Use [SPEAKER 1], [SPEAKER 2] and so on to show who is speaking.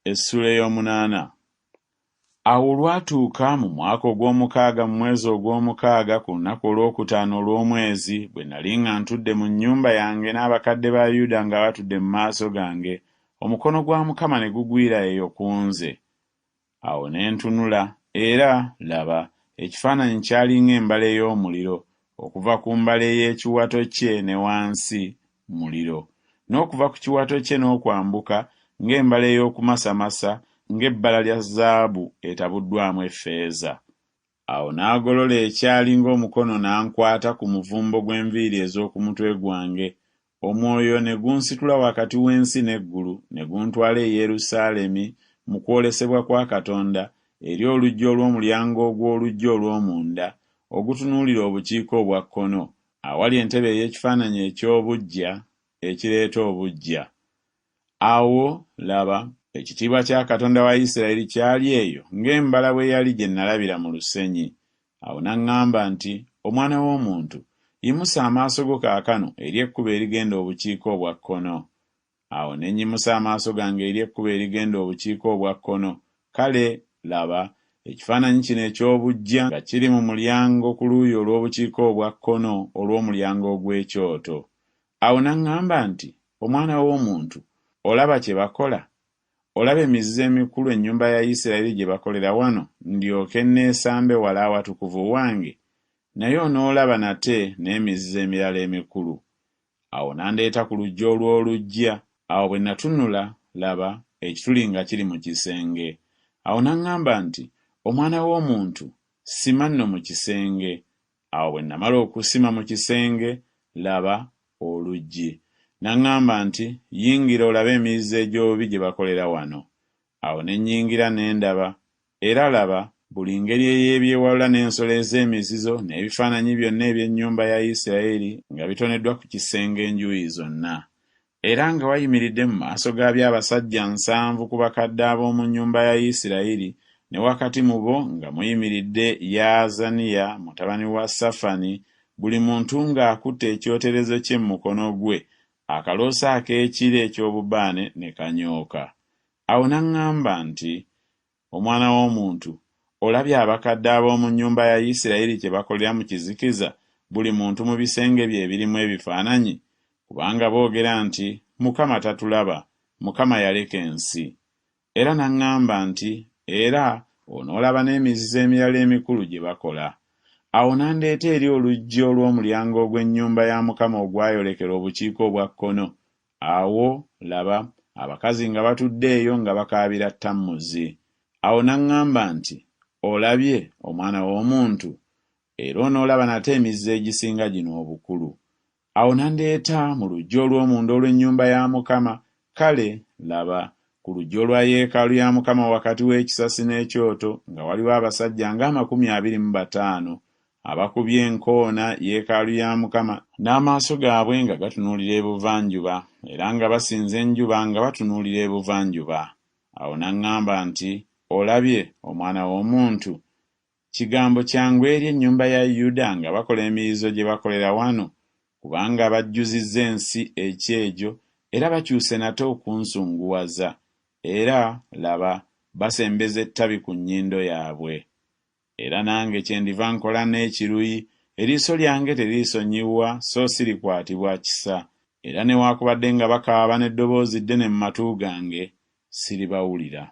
[SPEAKER 1] Essula ey'omunaana. Awo olwatuuka mu mwaka ogw'omukaaga mu mwezi ogw'omukaaga ku lunaku olwokutaano olw'omwezi, bwe nali nga ntudde mu nnyumba yange n'abakadde ba Yuda nga batudde mu maaso gange, omukono gwa Mukama ne gugwira eyo ku nze. Awo ne ntunula, era laba, ekifaananyi kyali ng'embala ey'omuliro, okuva ku mbala ey'ekiwato kye ne wansi muliro, n'okuva ku kiwato kye n'okwambuka ng'embala ey'okumasamasa, ng'ebbala lya zaabu etabuddwamu effeeza. Awo n'agolola ekyali ng'omukono n'ankwata ku muvumbo gw'enviiri ez'oku mutwe gwange. Omwoyo ne gunsitula wakati w'ensi n'eggulu, ne guntwala e Yerusaalemi mu kwolesebwa kwa Katonda eri oluggi olw'omulyango ogw'oluggi olw'omunda ogutunuulira obukiika obwa kkono, awali entebe ey'ekifaananyi eky'obuggya ekireeta obuggya. Awo laba, ekitiibwa kya Katonda wa Isirayiri kyali eyo ng'embala bwe yali gye nalabira mu lusenyi. Awo n'aŋŋamba nti, omwana w'omuntu, yimusa amaaso go kaakano eri ekkubo erigenda obukiika obwa kkono. Awo ne nnyimusa amaaso gange eri ekkubo erigenda obukiika obwa kkono. Kale laba, ekifaananyi kino eky'obuggya nga kiri mu mulyango ku luuyi olw'obukiika obwa kkono olw'omulyango ogw'ekyoto. Awo n'aŋŋamba nti, omwana w'omuntu, olaba kye bakola? Olaba emizizo emikulu ennyumba ya Isirayiri gye bakolera wano, ndyoke neesambe wala awatukuvu wange? Naye onoolaba nate n'emizizo emirala emikulu. Awo n'andeeta ku luggi olw'oluggya. Awo bwe natunula, laba, ekituli nga kiri mu kisenge. Awo n'aŋŋamba nti, omwana w'omuntu, sima nno mu kisenge. Awo bwe namala okusima mu kisenge, laba, oluggi. N'aŋŋamba nti, yingira olabe emizizo egy'obubi gye bakolera wano. Awo ne nnyingira ne ndaba, era laba, buli ngeri ey'ebyewalula n'ensolo ez'emizizo n'ebifaananyi byonna eby'ennyumba ya Isirayiri nga bitoneddwa ku kisenge enjuuyi zonna. Era nga wayimiridde mu maaso gaabyo abasajja 7 ku bakadde ab'omu nnyumba ya Isirayiri, ne wakati mu bo nga muyimiridde Yaazaniya mutabani wa Safani, buli muntu ng'akutte ekyoterezo kye mu mukono gwe, akaloosa ak'ekire eky'obubaane ne kanyooka. Awo n'aŋŋamba nti, omwana w'omuntu, olabye abakadde ab'omu nnyumba ya Isirayiri kye bakolera mu kizikiza, buli muntu mu bisenge bye ebirimu ebifaananyi? Kubanga boogera nti, Mukama tatulaba, Mukama yaleka ensi. Era n'aŋŋamba nti, era onoolaba n'emizizo emirala emikulu gye bakola. Awo n'andeeta eri oluggi olw'omulyango ogw'ennyumba ya Mukama ogwayolekera obukiika obwa kkono. Awo laba, abakazi nga batudde eyo nga bakaabira ttammuzi. Awo n'aŋŋamba nti, olabye, omwana w'omuntu, era onoolaba nate emizizo egisinga gino obukulu. Awo n'andeeta mu luggi olw'omunda olw'ennyumba ya Mukama. Kale laba, ku luggi olwa yeekaalu ya Mukama wakati w'ekisasi n'ekyoto nga waliwo abasajja nga 25 abakubye enkoona yeekaalu ya Mukama, n'amaaso gaabwe nga gatunuulira ebuvanjuba, era nga basinza enjuba nga batunuulira ebuvanjuba. Awo n'aŋŋamba nti, olabye, omwana w'omuntu, kigambo kyangu eri ennyumba ya Yuda nga bakola emizizo gye bakolera wano, kubanga bajjuzizza ensi ekyejo era bakyuse nate okunsunguwaza, era laba, basembeza ettabi ku nnyindo yaabwe. Era nange kyendiva nkola n'ekiruyi, eriiso lyange teriisonyiwa so sirikwatibwa kisa, era newaakubadde nga bakaaba n'eddoboozi ddene mu matu gange, siribawulira.